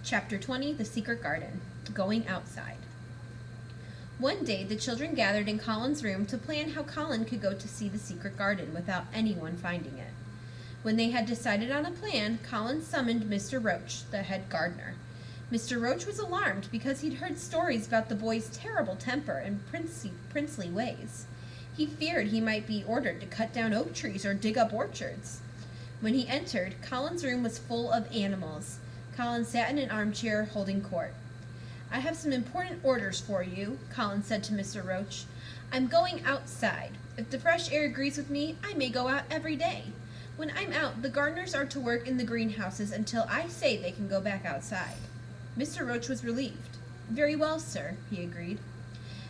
Chapter 20, The Secret Garden, Going Outside. One day, the children gathered in Colin's room to plan how Colin could go to see the secret garden without anyone finding it. When they had decided on a plan, Colin summoned Mr. Roach, the head gardener. Mr. Roach was alarmed because he'd heard stories about the boy's terrible temper and princely ways. He feared he might be ordered to cut down oak trees or dig up orchards. When he entered, Colin's room was full of animals. Colin sat in an armchair holding court. "I have some important orders for you," Colin said to Mr. Roach. "I'm going outside. If the fresh air agrees with me, I may go out every day. When I'm out, the gardeners are to work in the greenhouses until I say they can go back outside." Mr. Roach was relieved. "Very well, sir," he agreed.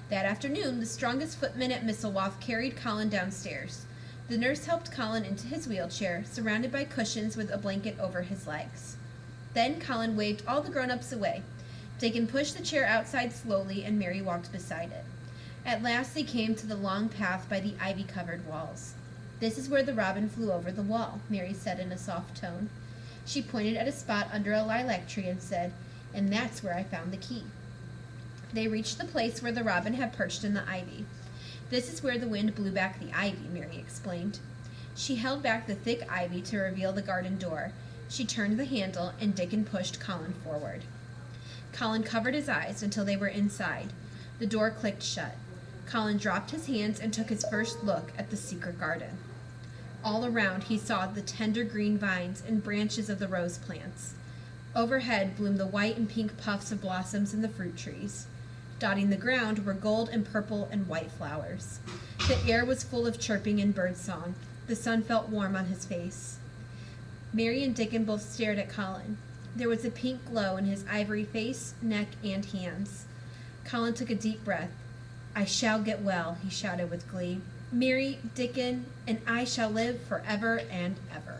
That afternoon, the strongest footman at Misselwath carried Colin downstairs. The nurse helped Colin into his wheelchair, surrounded by cushions with a blanket over his legs. Then Colin waved all the grown-ups away. Dickon pushed the chair outside slowly, and Mary walked beside it. At last they came to the long path by the ivy-covered walls. "This is where the robin flew over the wall," Mary said in a soft tone. She pointed at a spot under a lilac tree and said, "And that's where I found the key." They reached the place where the robin had perched in the ivy. "This is where the wind blew back the ivy," Mary explained. She held back the thick ivy to reveal the garden door. She turned the handle, and Dickon pushed Colin forward. Colin covered his eyes until they were inside. The door clicked shut. Colin dropped his hands and took his first look at the secret garden. All around he saw the tender green vines and branches of the rose plants. Overhead bloomed the white and pink puffs of blossoms in the fruit trees. Dotting the ground were gold and purple and white flowers. The air was full of chirping and birdsong. The sun felt warm on his face. Mary and Dickon both stared at Colin. There was a pink glow in his ivory face, neck, and hands. Colin took a deep breath. "I shall get well," he shouted with glee. "Mary, Dickon, and I shall live forever and ever."